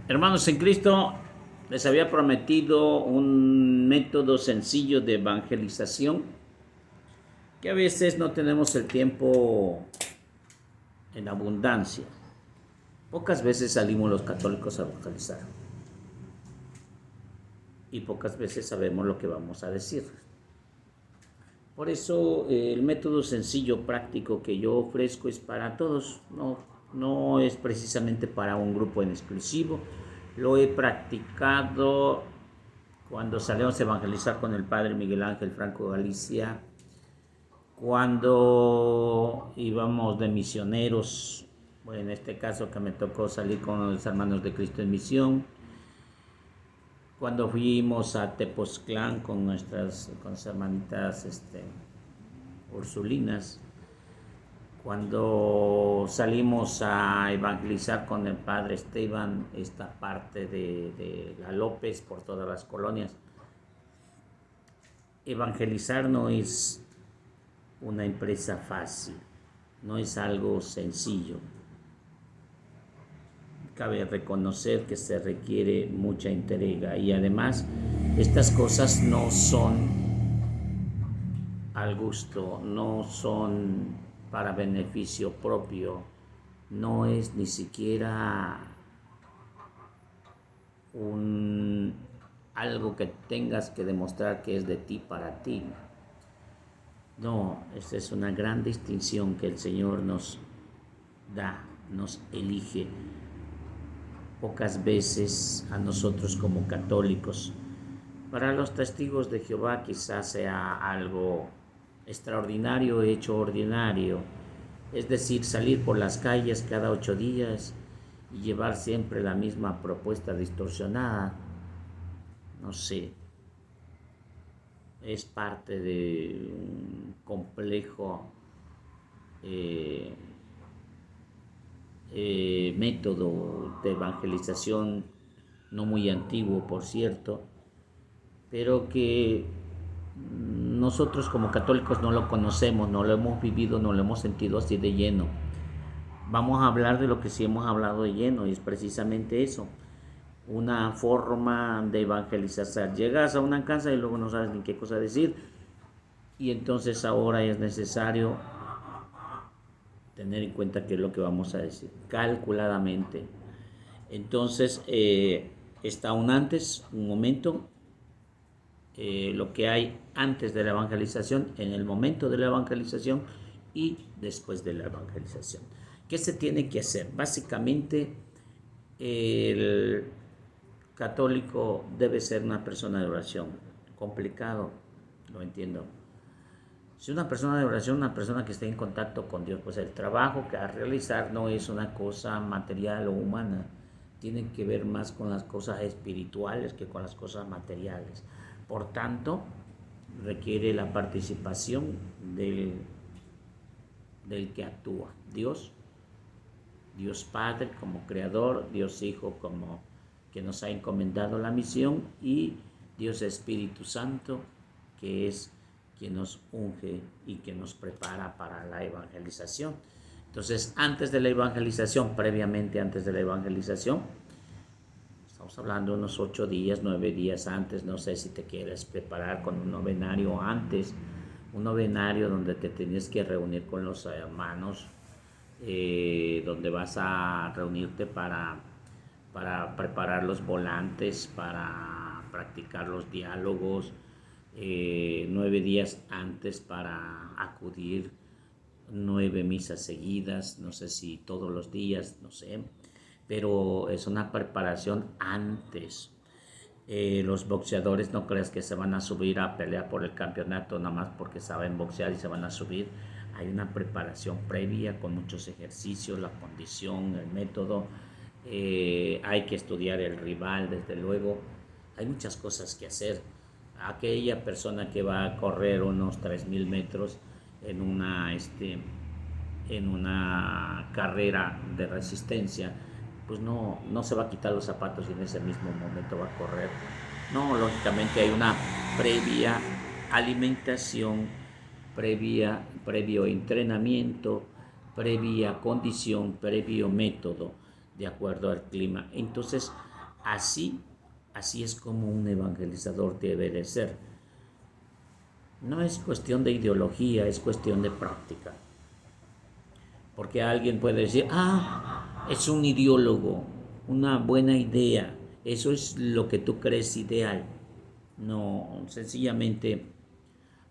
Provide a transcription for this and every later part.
Hermanos en Cristo, les había prometido un método sencillo de evangelización que a veces no tenemos el tiempo en abundancia. Pocas veces salimos los católicos a evangelizar y pocas veces sabemos lo que vamos a decir. Por eso el método sencillo, práctico que yo ofrezco es para todos, no es precisamente para un grupo en exclusivo. Lo he practicado cuando salimos a evangelizar con el padre Miguel Ángel Franco Galicia, cuando íbamos de misioneros, bueno, en este caso que me tocó salir con los hermanos de Cristo en misión, cuando fuimos a Tepoztlán con nuestras hermanitas ursulinas, cuando salimos a evangelizar con el padre Esteban esta parte de la López por todas las colonias. Evangelizar no es una empresa fácil, no es algo sencillo. Cabe reconocer que se requiere mucha entrega y además estas cosas no son al gusto, no son para beneficio propio, no es ni siquiera algo que tengas que demostrar que es de ti para ti. No, esta es una gran distinción que el Señor nos da, nos elige pocas veces a nosotros como católicos. Para los testigos de Jehová quizás sea algo extraordinario hecho ordinario, es decir, salir por las calles cada 8 días y llevar siempre la misma propuesta distorsionada. No sé, es parte de un complejo método de evangelización no muy antiguo, por cierto, pero que nosotros como católicos no lo conocemos, no lo hemos vivido, no lo hemos sentido así de lleno. Vamos a hablar de lo que sí hemos hablado de lleno y es precisamente eso, una forma de evangelizar. Llegas a una casa y luego no sabes ni qué cosa decir y entonces ahora es necesario tener en cuenta qué es lo que vamos a decir, calculadamente. Entonces está un antes, un momento, lo que hay antes de la evangelización, en el momento de la evangelización y después de la evangelización. ¿Qué se tiene que hacer? Básicamente, el católico debe ser una persona de oración. Complicado, lo entiendo. Si una persona de oración, una persona que esté en contacto con Dios, pues el trabajo que a realizar no es una cosa material o humana, tiene que ver más con las cosas espirituales que con las cosas materiales. Por tanto, requiere la participación del que actúa, Dios Padre como creador, Dios Hijo como que nos ha encomendado la misión y Dios Espíritu Santo que es quien nos unge y que nos prepara para la evangelización. Entonces, antes de la evangelización, previamente antes de la evangelización, estamos hablando de unos 8 días, 9 días antes, no sé si te quieres preparar con un novenario antes, un novenario donde te tienes que reunir con los hermanos, donde vas a reunirte para preparar los volantes, para practicar los diálogos, 9 días antes para acudir 9 misas seguidas, no sé si todos los días, no sé, pero es una preparación antes. Los boxeadores no creas que se van a subir a pelear por el campeonato nada más porque saben boxear y se van a subir. Hay una preparación previa con muchos ejercicios, la condición, el método. Hay que estudiar el rival, desde luego. Hay muchas cosas que hacer. Aquella persona que va a correr unos 3,000 metros en una carrera de resistencia, pues no se va a quitar los zapatos y en ese mismo momento va a correr. No, lógicamente hay una previa alimentación, previo entrenamiento, previa condición, previo método, de acuerdo al clima. Entonces, Así, así es como un evangelizador debe de ser. No es cuestión de ideología, es cuestión de práctica. Porque alguien puede decir, es un ideólogo, una buena idea, eso es lo que tú crees ideal. No, sencillamente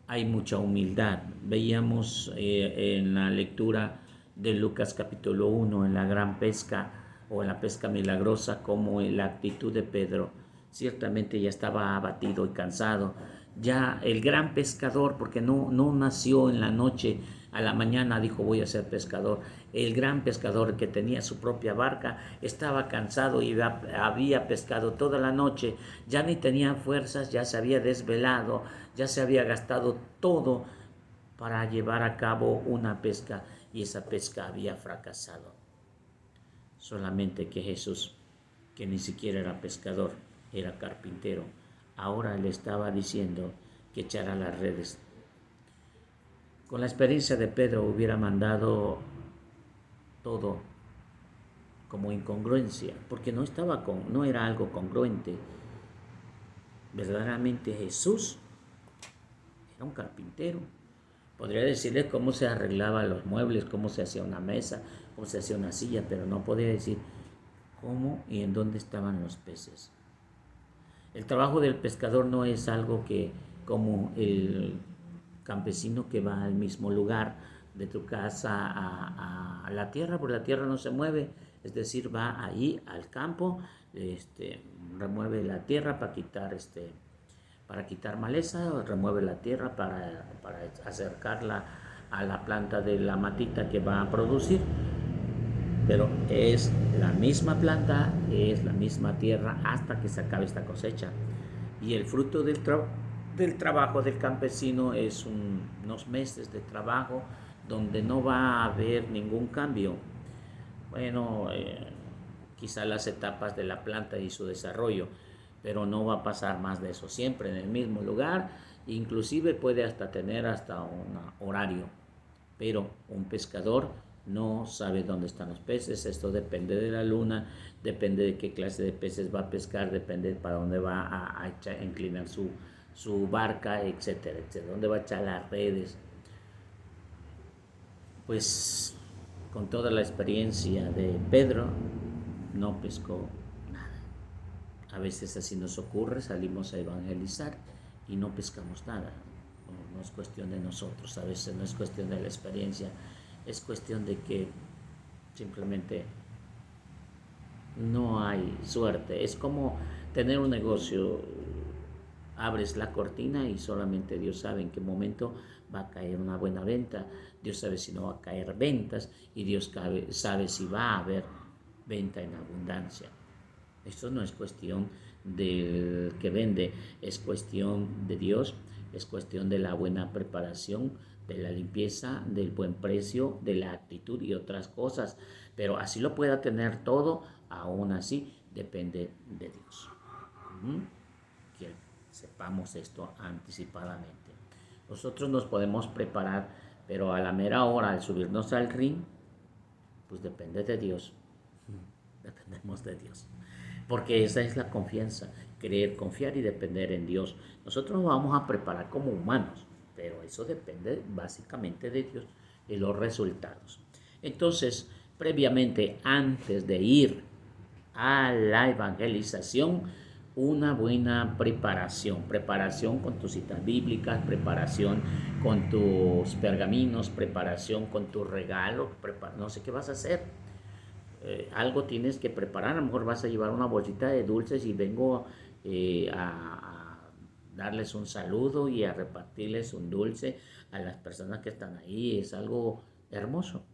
hay mucha humildad. Veíamos en la lectura de Lucas capítulo 1, en la gran pesca o en la pesca milagrosa, como en la actitud de Pedro. Ciertamente ya estaba abatido y cansado. Ya el gran pescador, porque no nació en la noche, a la mañana dijo voy a ser pescador. El gran pescador que tenía su propia barca estaba cansado y había pescado toda la noche, ya ni tenía fuerzas, ya se había desvelado, ya se había gastado todo para llevar a cabo una pesca y esa pesca había fracasado. Solamente que Jesús, que ni siquiera era pescador, era carpintero, ahora le estaba diciendo que echara las redes. Con la experiencia de Pedro hubiera mandado todo como incongruencia, porque no era algo congruente. Verdaderamente Jesús era un carpintero. Podría decirles cómo se arreglaban los muebles, cómo se hacía una mesa, cómo se hacía una silla, pero no podía decir cómo y en dónde estaban los peces. El trabajo del pescador no es algo que, como el campesino que va al mismo lugar de tu casa a la tierra, porque la tierra no se mueve, es decir, va ahí al campo, remueve la tierra para quitar maleza, remueve la tierra para acercarla a la planta de la matita que va a producir. Pero es la misma planta, es la misma tierra hasta que se acabe esta cosecha. Y el fruto del trabajo del campesino es unos meses de trabajo donde no va a haber ningún cambio. Bueno, quizá las etapas de la planta y su desarrollo, pero no va a pasar más de eso, siempre en el mismo lugar, inclusive puede hasta tener hasta un horario, pero un pescador no sabe dónde están los peces. Esto depende de la luna, depende de qué clase de peces va a pescar, depende para dónde va a inclinar su barca, etcétera, etcétera, dónde va a echar las redes. Pues con toda la experiencia de Pedro, no pescó nada. A veces así nos ocurre, salimos a evangelizar y no pescamos nada. No es cuestión de nosotros, a veces no es cuestión de la experiencia, es cuestión de que simplemente no hay suerte. Es como tener un negocio, abres la cortina y solamente Dios sabe en qué momento va a caer una buena venta, Dios sabe si no va a caer ventas y Dios sabe si va a haber venta en abundancia. Esto no es cuestión del que vende, es cuestión de Dios, es cuestión de la buena preparación, de la limpieza, del buen precio, de la actitud y otras cosas. Pero así lo pueda tener todo, aún así depende de Dios. Que sepamos esto anticipadamente. Nosotros nos podemos preparar, pero a la mera hora, al subirnos al ring, pues depende de Dios. Dependemos de Dios. Porque esa es la confianza, creer, confiar y depender en Dios. Nosotros nos vamos a preparar como humanos, pero eso depende básicamente de Dios y los resultados. Entonces, previamente, antes de ir a la evangelización, una buena preparación con tus citas bíblicas, preparación con tus pergaminos, preparación con tu regalo, no sé qué vas a hacer. Algo tienes que preparar, a lo mejor vas a llevar una bolsita de dulces y vengo a darles un saludo y a repartirles un dulce a las personas que están ahí, es algo hermoso.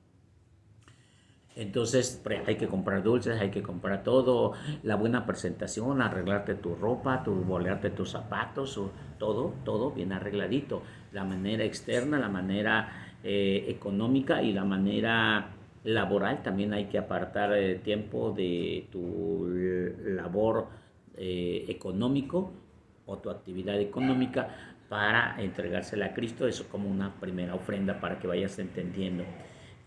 Entonces hay que comprar dulces, hay que comprar todo, la buena presentación, arreglarte tu ropa, bolearte tus zapatos, todo bien arregladito. La manera externa, la manera económica y la manera laboral, también hay que apartar tiempo de tu labor económico o tu actividad económica para entregársela a Cristo, eso como una primera ofrenda para que vayas entendiendo.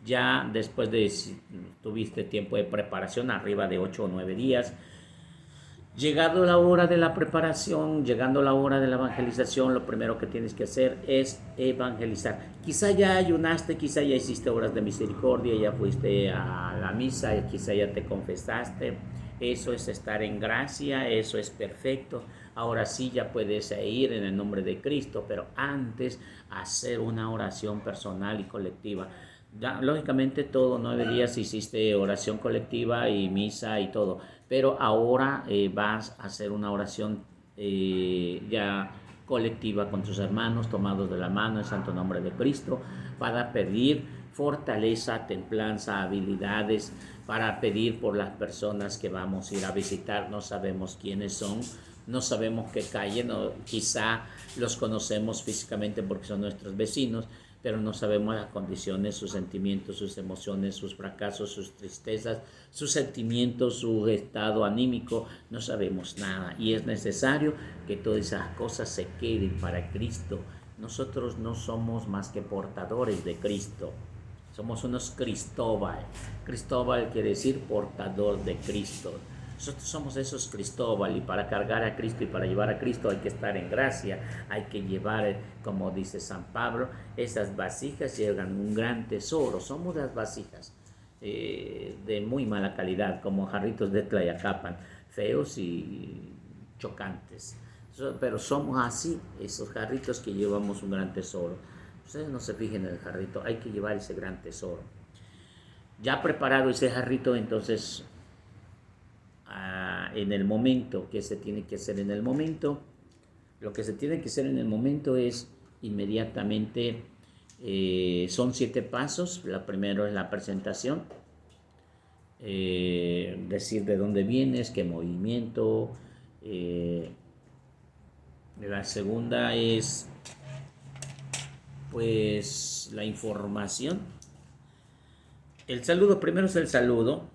Ya después de si tuviste tiempo de preparación, arriba de 8 o 9 días, Llegado la hora de la preparación, llegando la hora de la evangelización, lo primero que tienes que hacer es evangelizar. Quizá ya ayunaste, quizá ya hiciste obras de misericordia, ya fuiste a la misa, quizá ya te confesaste. Eso es estar en gracia, eso es perfecto. Ahora sí ya puedes ir en el nombre de Cristo, pero antes hacer una oración personal y colectiva. Ya, lógicamente todo 9 días hiciste oración colectiva y misa y todo, pero ahora vas a hacer una oración ya colectiva con tus hermanos, tomados de la mano en santo nombre de Cristo, para pedir fortaleza, templanza, habilidades, para pedir por las personas que vamos a ir a visitar. No sabemos quiénes son, no sabemos qué calle, no, quizá los conocemos físicamente porque son nuestros vecinos, pero no sabemos las condiciones, sus sentimientos, sus emociones, sus fracasos, sus tristezas, sus sentimientos, su estado anímico, no sabemos nada. Y es necesario que todas esas cosas se queden para Cristo. Nosotros no somos más que portadores de Cristo. Somos unos Cristóbal. Cristóbal quiere decir portador de Cristo. Nosotros somos esos Cristóbal, y para cargar a Cristo y para llevar a Cristo hay que estar en gracia, hay que llevar, como dice San Pablo, esas vasijas llevan un gran tesoro. Somos las vasijas de muy mala calidad, como jarritos de Tlayacapan, feos y chocantes. Pero somos así, esos jarritos que llevamos un gran tesoro. Ustedes no se fijen en el jarrito, hay que llevar ese gran tesoro. Ya preparado ese jarrito, entonces en el momento, que se tiene que hacer en el momento, lo que se tiene que hacer en el momento es inmediatamente, son 7 pasos. La primero es la presentación, decir de dónde vienes, qué movimiento. La segunda es pues la información. El saludo, primero es el saludo,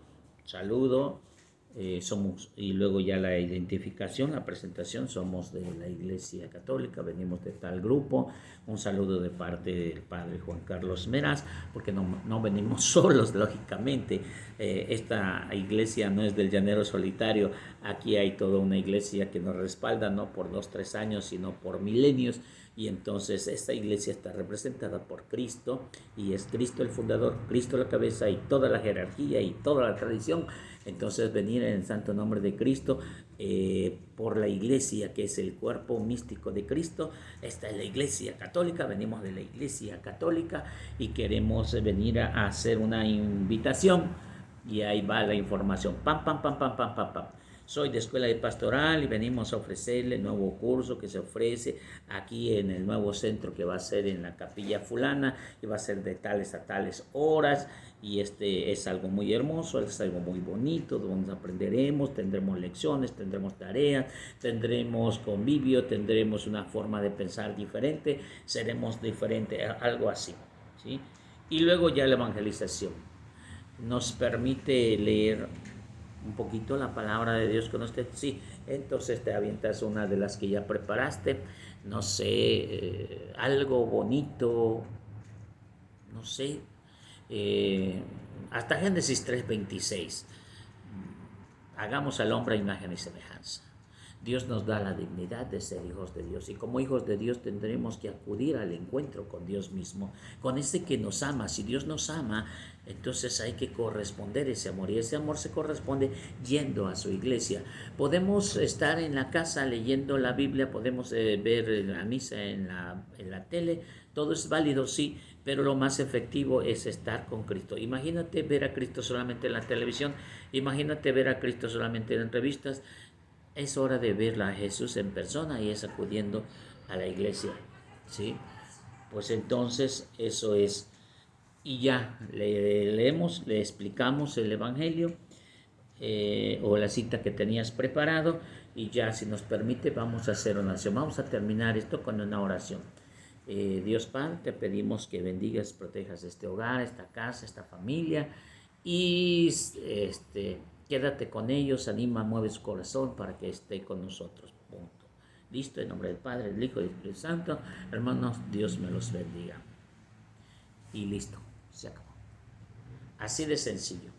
somos, y luego ya la identificación, la presentación. Somos de la Iglesia Católica, venimos de tal grupo. Un saludo de parte del Padre Juan Carlos Meraz, porque no venimos solos, lógicamente. Esta iglesia no es del llanero solitario, aquí hay toda una iglesia que nos respalda, no por 2-3 años, sino por milenios. Y entonces esta iglesia está representada por Cristo, y es Cristo el fundador, Cristo la cabeza, y toda la jerarquía y toda la tradición. Entonces venir en el santo nombre de Cristo, por la iglesia que es el cuerpo místico de Cristo. Esta es la Iglesia Católica, venimos de la Iglesia Católica y queremos venir a hacer una invitación, y ahí va la información, pam, pam, pam, pam, pam, pam, pam. Soy de Escuela de Pastoral y venimos a ofrecerle el nuevo curso que se ofrece aquí en el nuevo centro, que va a ser en la Capilla Fulana, y va a ser de tales a tales horas. Y es algo muy hermoso, es algo muy bonito, donde aprenderemos, tendremos lecciones, tendremos tareas, tendremos convivio, tendremos una forma de pensar diferente, seremos diferentes, algo así, ¿sí? Y luego ya la evangelización nos permite leer un poquito la palabra de Dios con usted. Sí, entonces te avientas una de las que ya preparaste, no sé, algo bonito, no sé, hasta Génesis 3:26. Hagamos al hombre a imagen y semejanza. Dios nos da la dignidad de ser hijos de Dios, y como hijos de Dios tendremos que acudir al encuentro con Dios mismo, con ese que nos ama. Si Dios nos ama, entonces hay que corresponder ese amor, y ese amor se corresponde yendo a su iglesia. Podemos estar en la casa leyendo la Biblia, podemos ver la misa en la tele, todo es válido, sí, pero lo más efectivo es estar con Cristo. Imagínate ver a Cristo solamente en la televisión, imagínate ver a Cristo solamente en revistas. Es hora de ver a Jesús en persona, y es acudiendo a la iglesia, ¿sí? Pues entonces eso es. Y ya le leemos, le explicamos el Evangelio, o la cita que tenías preparado, y ya, si nos permite, vamos a hacer una oración. Vamos a terminar esto con una oración. Dios Padre, te pedimos que bendigas, protejas este hogar, esta casa, esta familia, y quédate con ellos, anima, mueve su corazón para que esté con nosotros. Punto. Listo, en nombre del Padre, del Hijo y del Espíritu Santo. Hermanos, Dios me los bendiga. Y listo, se acabó. Así de sencillo.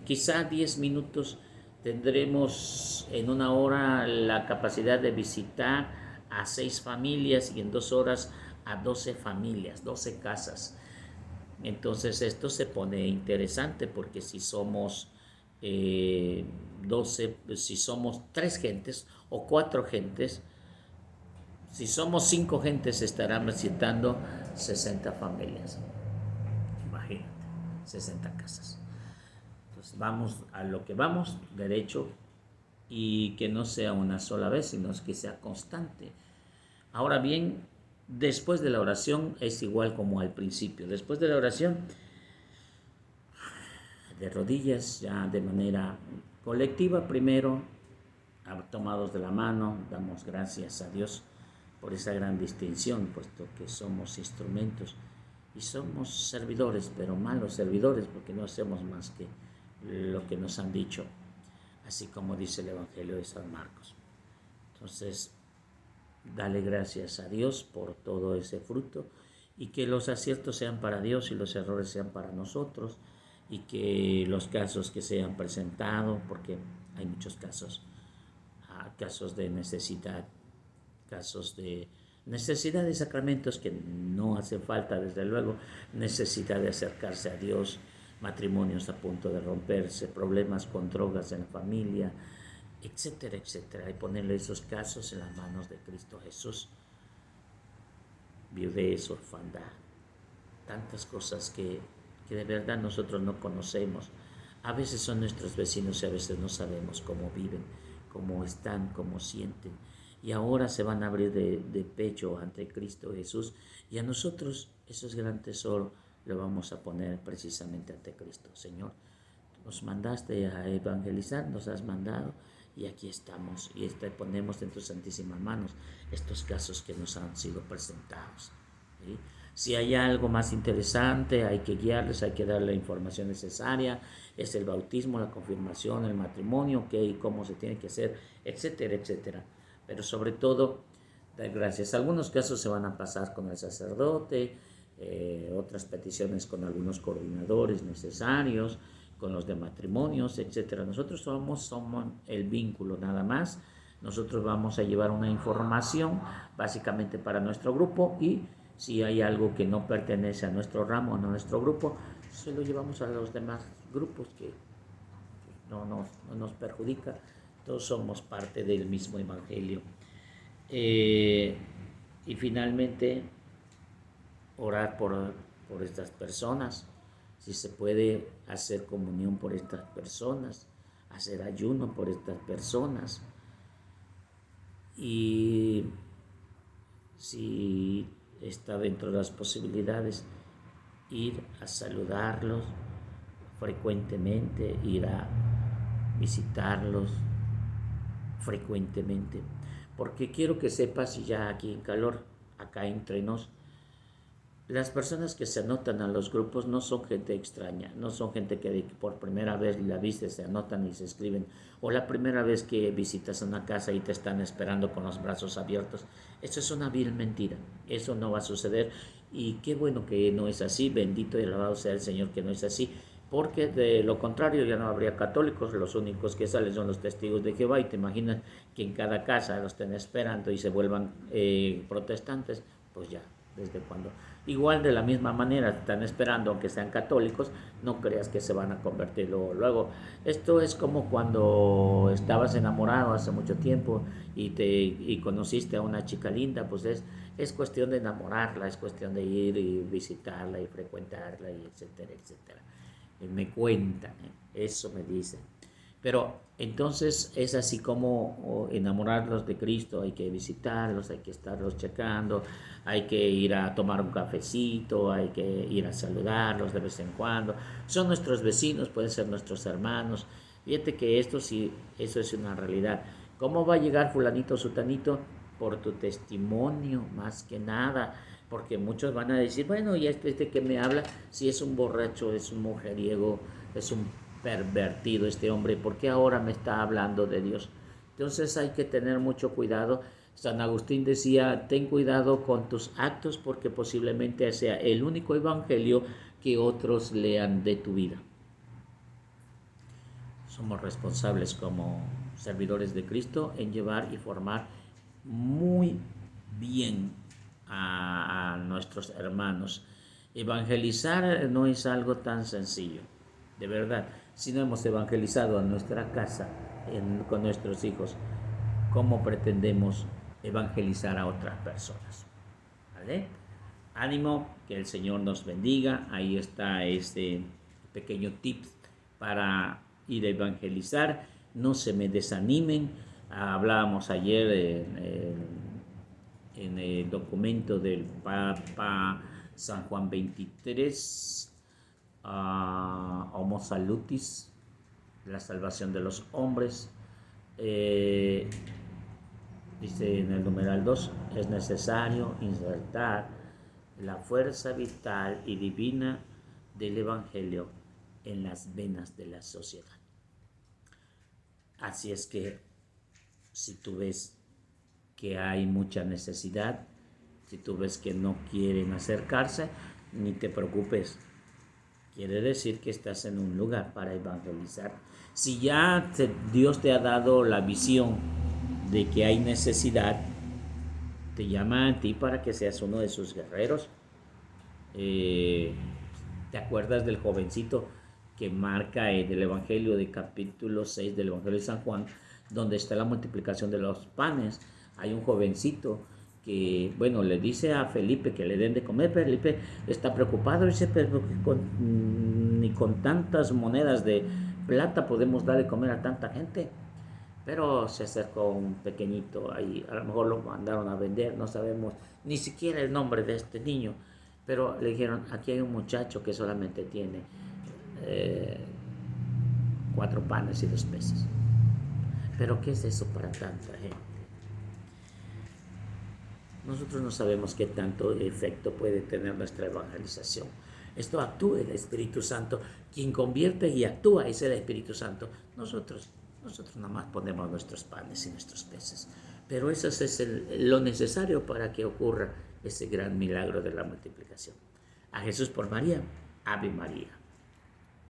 Quizá 10 minutos Tendremos en una hora la capacidad de visitar a 6 familias y en 2 horas a 12 familias, 12 casas. Entonces esto se pone interesante porque si somos 12, si somos 3 gentes o 4 gentes, si somos 5 gentes estarán visitando 60 familias. Imagínate, 60 casas. Entonces vamos a lo que vamos, derecho, y que no sea una sola vez, sino que sea constante. Ahora bien, después de la oración es igual como al principio. Después de la oración, de rodillas, ya de manera colectiva, primero, tomados de la mano, damos gracias a Dios por esa gran distinción, puesto que somos instrumentos y somos servidores, pero malos servidores, porque no hacemos más que lo que nos han dicho, así como dice el Evangelio de San Marcos. Entonces, dale gracias a Dios por todo ese fruto y que los aciertos sean para Dios y los errores sean para nosotros, y que los casos que se han presentado, porque hay muchos casos, casos de necesidad, casos de necesidad de sacramentos que no hace falta, desde luego, necesidad de acercarse a Dios, matrimonios a punto de romperse, problemas con drogas en la familia, etcétera, etcétera, y ponerle esos casos en las manos de Cristo Jesús. Viudez, orfandad, tantas cosas que de verdad nosotros no conocemos. A veces son nuestros vecinos y a veces no sabemos cómo viven, cómo están, cómo sienten. Y ahora se van a abrir de pecho ante Cristo Jesús, y a nosotros eso es gran tesoro, lo vamos a poner precisamente ante Cristo. Señor, nos mandaste a evangelizar, nos has mandado, y aquí estamos, y ponemos en tus santísimas manos estos casos que nos han sido presentados, ¿sí? Si hay algo más interesante, hay que guiarles, hay que darle la información necesaria, es el bautismo, la confirmación, el matrimonio, qué y cómo se tiene que hacer, etcétera, etcétera. Pero sobre todo, dar gracias. Algunos casos se van a pasar con el sacerdote, otras peticiones con algunos coordinadores necesarios, con los de matrimonios, etcétera. Nosotros somos el vínculo nada más. Nosotros vamos a llevar una información básicamente para nuestro grupo, y si hay algo que no pertenece a nuestro ramo, a nuestro grupo, se lo llevamos a los demás grupos, que no nos perjudica. Todos somos parte del mismo evangelio. Y finalmente, orar por estas personas. Si se puede hacer comunión por estas personas, hacer ayuno por estas personas. Y si está dentro de las posibilidades, ir a saludarlos frecuentemente, ir a visitarlos frecuentemente, porque quiero que sepas, y ya aquí en calor, acá entre nos, las personas que se anotan a los grupos no son gente extraña, no son gente que por primera vez la viste, se anotan y se escriben, o la primera vez que visitas una casa y te están esperando con los brazos abiertos. Eso es una vil mentira, eso no va a suceder, y qué bueno que no es así, bendito y alabado sea el Señor que no es así, porque de lo contrario ya no habría católicos, los únicos que salen son los testigos de Jehová, y te imaginas que en cada casa los estén esperando y se vuelvan protestantes, pues ya, ¿desde cuándo? Igual de la misma manera están esperando, aunque sean católicos, no creas que se van a convertir luego. Esto es como cuando estabas enamorado hace mucho tiempo y conociste a una chica linda, pues es cuestión de enamorarla, es cuestión de ir y visitarla y frecuentarla, y etcétera, etcétera. Me cuentan, eso me dicen. Pero entonces es así como enamorarlos de Cristo, hay que visitarlos, hay que estarlos checando, hay que ir a tomar un cafecito, hay que ir a saludarlos de vez en cuando. Son nuestros vecinos, pueden ser nuestros hermanos. Fíjate que esto sí, eso es una realidad. ¿Cómo va a llegar fulanito o sutanito? Por tu testimonio, más que nada. Porque muchos van a decir, bueno, y este que me habla, si es un borracho, es un mujeriego, es un pervertido este hombre, ¿por qué ahora me está hablando de Dios? Entonces hay que tener mucho cuidado. San Agustín decía, ten cuidado con tus actos, porque posiblemente sea el único evangelio que otros lean de tu vida. somos responsables como servidores de Cristo en llevar y formar muy bien a nuestros hermanos. Evangelizar no es algo tan sencillo, de verdad. Si no hemos evangelizado a nuestra casa con nuestros hijos, ¿cómo pretendemos evangelizar a otras personas? ¿Vale? Ánimo, que el Señor nos bendiga. Ahí está este pequeño tip para ir a evangelizar. No se me desanimen. Hablábamos ayer en el documento del Papa San Juan XXIII, Homo Salutis, la salvación de los hombres. Dice en el numeral 2, es necesario insertar la fuerza vital y divina del Evangelio en las venas de la sociedad. Así es que si tú ves que hay mucha necesidad, si tú ves que no quieren acercarse, ni te preocupes. Quiere decir que estás en un lugar para evangelizar. Si ya Dios te ha dado la visión de que hay necesidad, te llama a ti para que seas uno de sus guerreros. ¿Te acuerdas del jovencito que marca del Evangelio de capítulo 6 del Evangelio de San Juan, donde está la multiplicación de los panes? Hay un jovencito que, bueno, le dice a Felipe que le den de comer. Felipe está preocupado, dice, pero ni con tantas monedas de plata podemos dar de comer a tanta gente. Pero se acercó un pequeñito ahí, a lo mejor lo mandaron a vender, no sabemos ni siquiera el nombre de este niño, pero le dijeron, aquí hay un muchacho que solamente tiene 4 panes y 2 peces. Pero ¿qué es eso para tanta gente? Nosotros no sabemos qué tanto efecto puede tener nuestra evangelización. Esto actúa el Espíritu Santo. Quien convierte y actúa es el Espíritu Santo. Nosotros nada más ponemos nuestros panes y nuestros peces. Pero eso es lo necesario para que ocurra ese gran milagro de la multiplicación. A Jesús por María, Ave María.